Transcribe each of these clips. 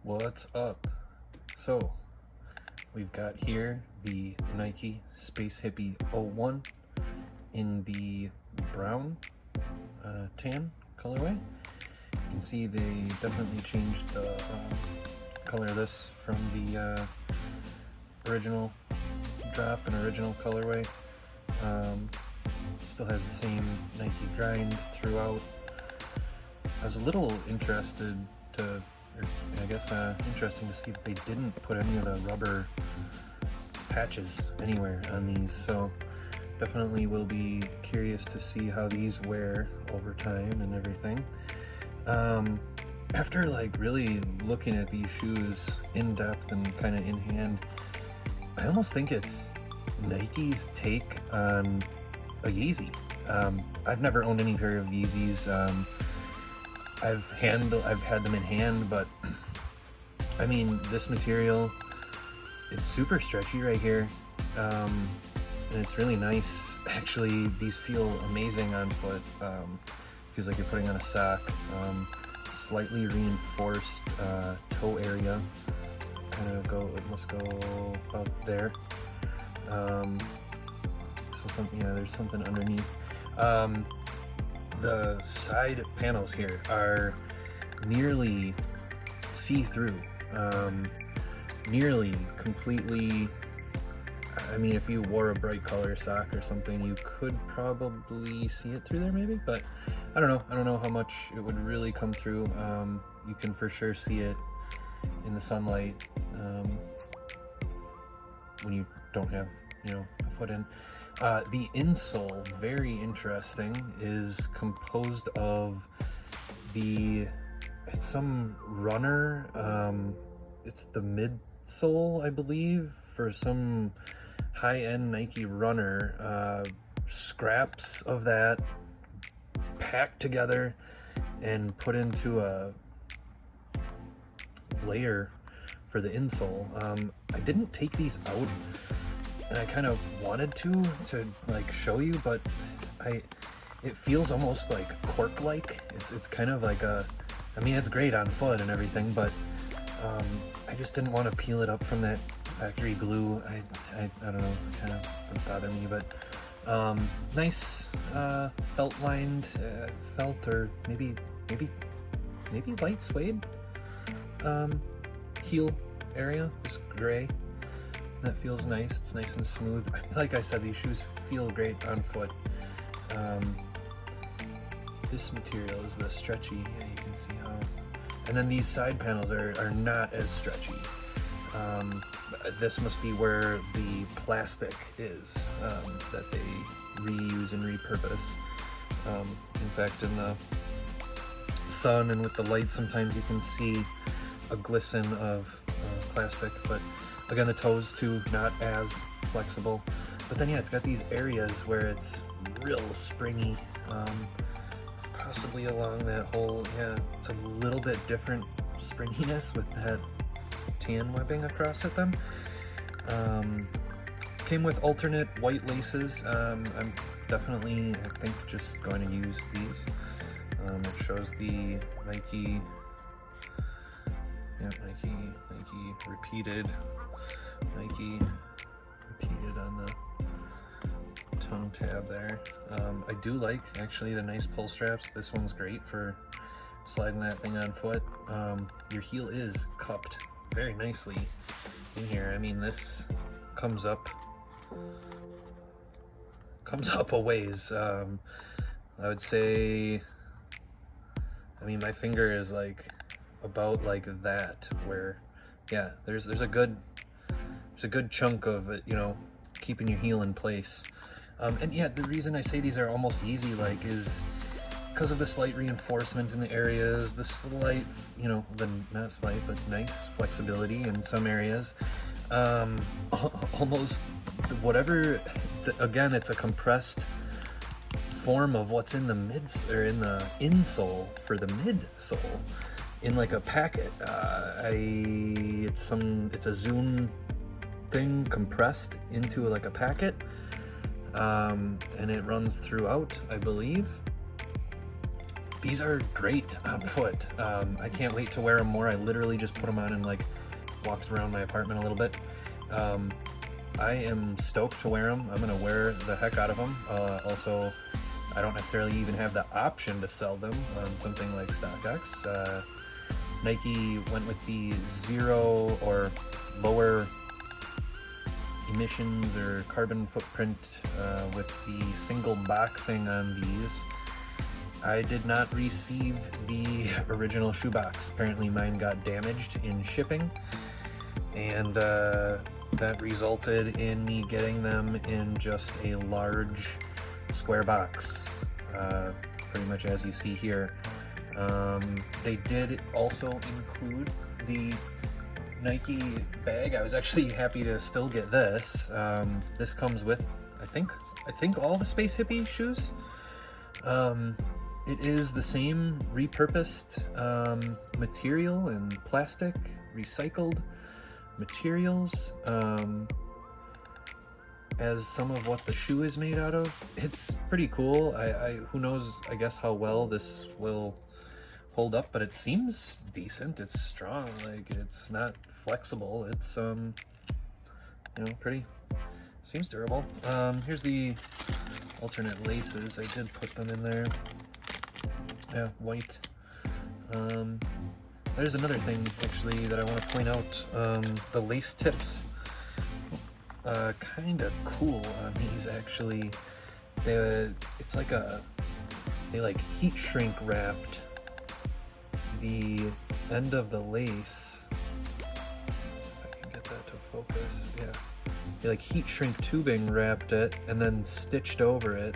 What's up? So we've got here the Nike Space Hippie 01 in the brown tan colorway. You can see they definitely changed the color of this from the original drop and original colorway. Still has the same Nike grind throughout. I was a little interested to, interesting to see that they didn't put any of the rubber patches anywhere on these, so definitely will be curious to see how these wear over time and everything. After like really looking at these shoes in depth and kind of in hand, I almost think it's Nike's take on a Yeezy. I've never owned any pair of Yeezys. I've had them in hand, but I mean, this material, it's super stretchy right here, and it's really nice. Actually, these feel amazing on foot. Feels like you're putting on a sock. Slightly reinforced toe area. It must go about there. There's something underneath. The side panels here are nearly see-through, nearly completely. I mean, if you wore a bright color sock or something, you could probably see it through there maybe, but I don't know how much it would really come through. You can for sure see it in the sunlight when you don't have, a foot in. The insole, very interesting, is composed of it's some runner, it's the midsole, I believe, for some high-end Nike runner, scraps of that packed together and put into a layer for the insole. I didn't take these out, and I kind of wanted to like show you, but it feels almost like cork-like. It's kind of like it's great on foot and everything, but I just didn't want to peel it up from that factory glue. I don't know, it kind of would bother me, but nice felt-lined felt, or maybe light suede heel area, this gray. That feels nice. It's nice and smooth. Like I said, these shoes feel great on foot. This material is the stretchy. Yeah, you can see how. And then these side panels are not as stretchy. This must be where the plastic is that they reuse and repurpose. In fact, in the sun and with the light, sometimes you can see a glisten of plastic, but again, the toes too, not as flexible. But then yeah, it's got these areas where it's real springy, possibly along that whole, it's a little bit different springiness with that tan webbing across at them. Came with alternate white laces. I'm definitely, I think, just going to use these. It shows the Nike repeated on the tongue tab there. I do like, actually, the nice pull straps. This one's great for sliding that thing on foot. Your heel is cupped very nicely in here. I mean, this comes up a ways. I would say, my finger is like about like that, where there's a good chunk of it, keeping your heel in place. And yeah, the reason I say these are almost Yeezy like is because of the slight reinforcement in the areas, the slight, not slight, but nice flexibility in some areas. Almost whatever, again, it's a compressed form of what's in the in the insole for the midsole in like a packet. It's a Zoom thing compressed into like a packet, and it runs throughout, I believe. these are great on foot. I can't wait to wear them more. I literally just put them on and like walked around my apartment a little bit. I am stoked to wear them. I'm gonna wear the heck out of them. Also, I don't necessarily even have the option to sell them on something like StockX. Nike went with the zero or lower emissions or carbon footprint with the single boxing on these. I did not receive the original shoebox. Apparently mine got damaged in shipping, and that resulted in me getting them in just a large square box, pretty much as you see here. They did also include the Nike bag. I was actually happy to still get this. This comes with, I think all the Space Hippie shoes. It is the same repurposed material and plastic, recycled materials as some of what the shoe is made out of. It's pretty cool. Who knows, I guess, how well this will hold up, but it seems decent. It's strong. Like, it's not flexible. It's you know, pretty, seems durable. Here's the alternate laces. I did put them in there. Yeah, white. There's another thing actually that I want to point out. The lace tips, kind of cool on these actually. It's like they like heat shrink wrapped the end of the lace. If I can get that to focus, yeah. They like heat shrink tubing wrapped it and then stitched over it.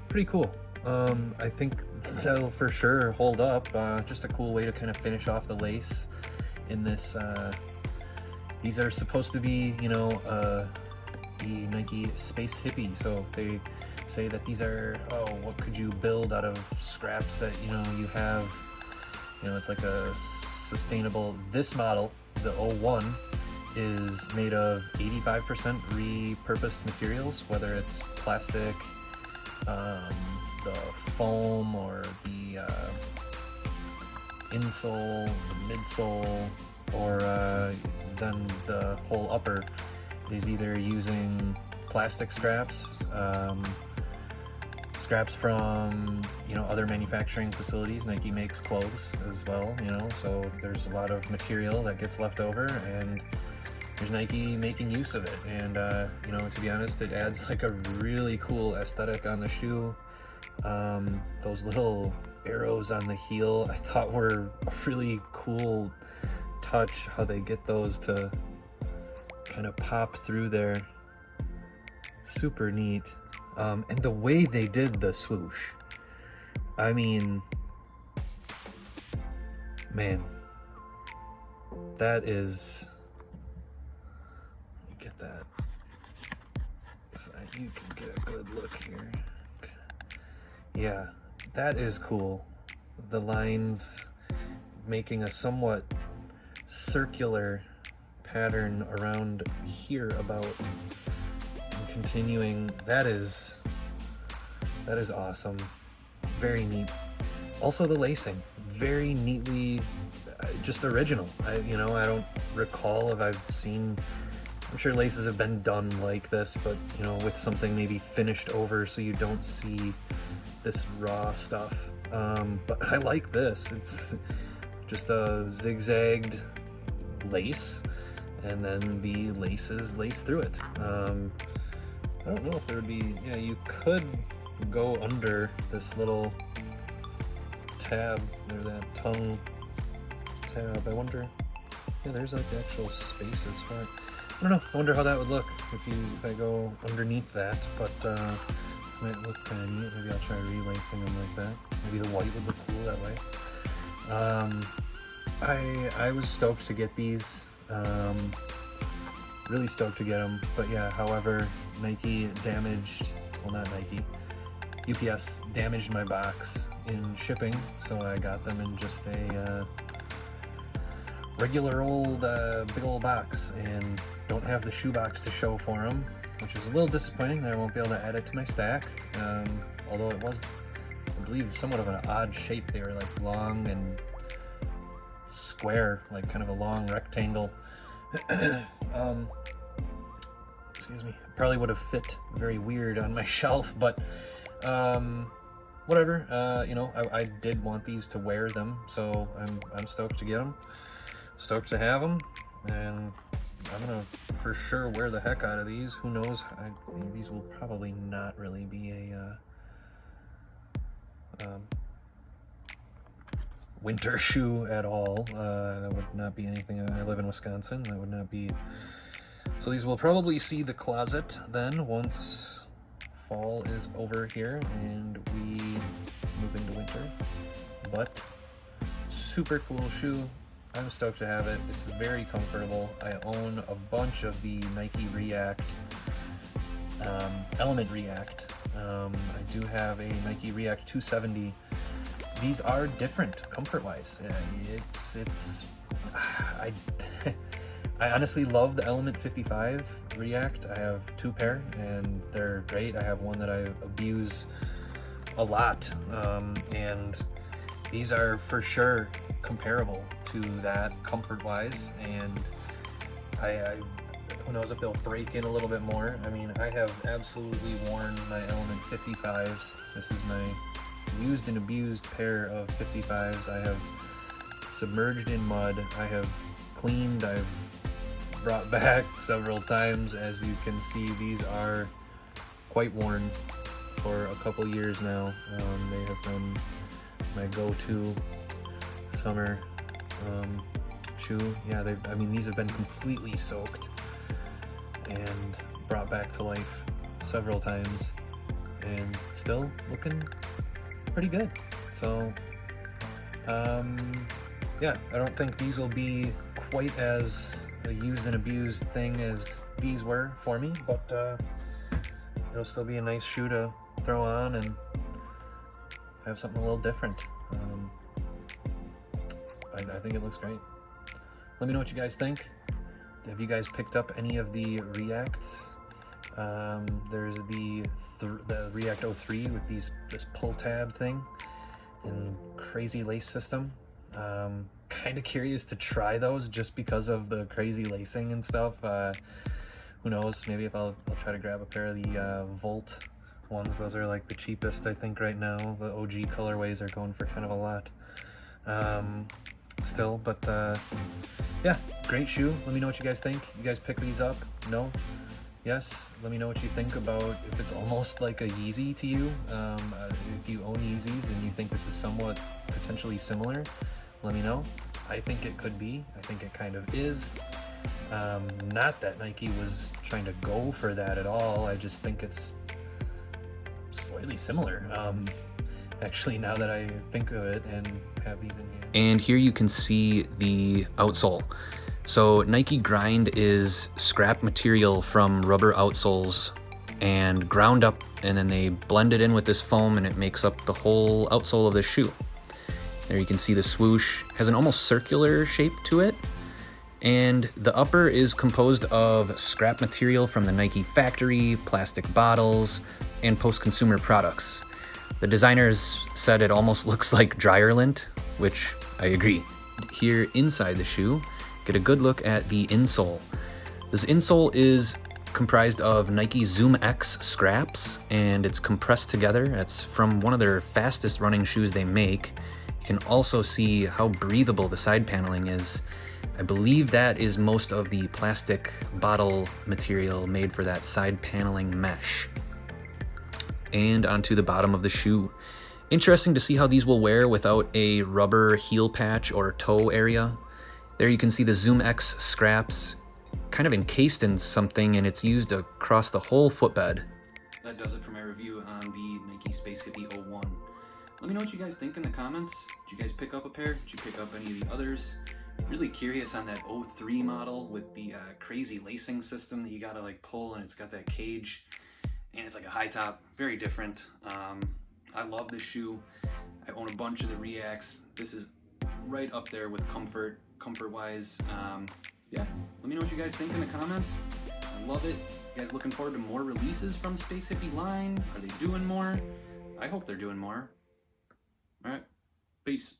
Pretty cool. I think they'll for sure hold up. Just a cool way to kind of finish off the lace in this. These are supposed to be, you know, the Nike Space Hippie. So they say that these are, oh, what could you build out of scraps that, you know, you have, you know, it's like a sustainable. This model, the 01, is made of 85% repurposed materials, whether it's plastic, the foam, or the insole, the midsole, or then the whole upper is either using plastic scraps, scraps from, you know, other manufacturing facilities. Nike makes clothes as well, you know, so there's a lot of material that gets left over, and there's Nike making use of it. And you know, to be honest, it adds like a really cool aesthetic on the shoe. Those little arrows on the heel I thought were a really cool touch, how they get those to kind of pop through there. Super neat. And the way they did the swoosh, I mean, man, that is, let me get that so you can get a good look here. Yeah, that is cool. The lines making a somewhat circular pattern around here about, and continuing. That is awesome. Very neat. Also the lacing, very neatly, just original. I don't recall if I've seen, I'm sure laces have been done like this, but you know, with something maybe finished over so you don't see this raw stuff. But I like this. It's just a zigzagged lace, and then the laces lace through it. I don't know if there would be, yeah, you could go under this little tab, or that tongue tab. I wonder, yeah, there's like actual spaces for it. I don't know, I wonder how that would look if I go underneath that, but might look kind of neat. Maybe I'll try relacing them like that. Maybe the white would look cool that way. I was stoked to get these. Really stoked to get them. But yeah, however, Nike damaged, well, not Nike, UPS damaged my box in shipping, so I got them in just a regular old big old box, and don't have the shoebox to show for them, which is a little disappointing that I won't be able to add it to my stack. Although it was a believe, somewhat of an odd shape. They were like long and square, like kind of a long rectangle. Excuse me. Probably would have fit very weird on my shelf, but whatever. You know, I did want these to wear them, so I'm stoked to get them. Stoked to have them, and I'm gonna for sure wear the heck out of these. Who knows? These will probably not really be a winter shoe at all. That would not be anything. I live in Wisconsin. That would not be. So these will probably see the closet then once fall is over here and we move into winter. But super cool shoe. I'm stoked to have it. It's very comfortable. I own a bunch of the Nike React, Element React. I do have a Nike React 270. These are different comfort-wise. I honestly love the Element 55 React. I have 2 pair and they're great. I have one that I abuse a lot, and these are for sure comparable to that comfort-wise, and I who knows if they'll break in a little bit more. I mean, I have absolutely worn my Element 55s. This is my used and abused pair of 55s. I have submerged in mud. I have cleaned. I've brought back several times. As you can see, these are quite worn for a couple years now. They have been my go-to summer shoe. Yeah, I mean, these have been completely soaked and brought back to life several times, and still looking pretty good. So yeah, I don't think these will be quite as a used and abused thing as these were for me, but it'll still be a nice shoe to throw on and have something a little different. I think it looks great. Let me know what you guys think. Have you guys picked up any of the Reacts? There's the React 03 with this pull tab thing and crazy lace system. Kind of curious to try those just because of the crazy lacing and stuff. Who knows? Maybe if I'll try to grab a pair of the Volt ones. Those are like the cheapest, I think, right now. The OG colorways are going for kind of a lot. Still, but yeah, great shoe. Let me know what you guys think. You guys pick these up? No? Yes? Let me know what you think about if it's almost like a Yeezy to you. If you own Yeezys and you think this is somewhat potentially similar, let me know. I think it could be. I think it kind of is. Not that Nike was trying to go for that at all. I just think it's slightly similar. Actually, now that I think of it and have these in here. And here you can see the outsole. So Nike Grind is scrap material from rubber outsoles and ground up, and then they blend it in with this foam and it makes up the whole outsole of the shoe. There you can see the swoosh has an almost circular shape to it. And the upper is composed of scrap material from the Nike factory, plastic bottles, and post-consumer products. The designers said it almost looks like dryer lint, which I agree. Here inside the shoe, get a good look at the insole. This insole is comprised of Nike Zoom X scraps, and it's compressed together. That's from one of their fastest running shoes they make. You can also see how breathable the side paneling is. I believe that is most of the plastic bottle material made for that side paneling mesh. And onto the bottom of the shoe. Interesting to see how these will wear without a rubber heel patch or toe area. There you can see the Zoom X scraps kind of encased in something, and it's used across the whole footbed. That does it for my review on the Nike Space Hippie 01. Let me know what you guys think in the comments. Did you guys pick up a pair? Did you pick up any of the others? Really curious on that 03 model with the crazy lacing system that you gotta like pull, and it's got that cage, and it's like a high top, very different. I love this shoe. I own a bunch of the Reacts. This is right up there with comfort-wise. Yeah, let me know what you guys think in the comments. I love it. You guys looking forward to more releases from Space Hippie line? Are they doing more? I hope they're doing more. All right, peace.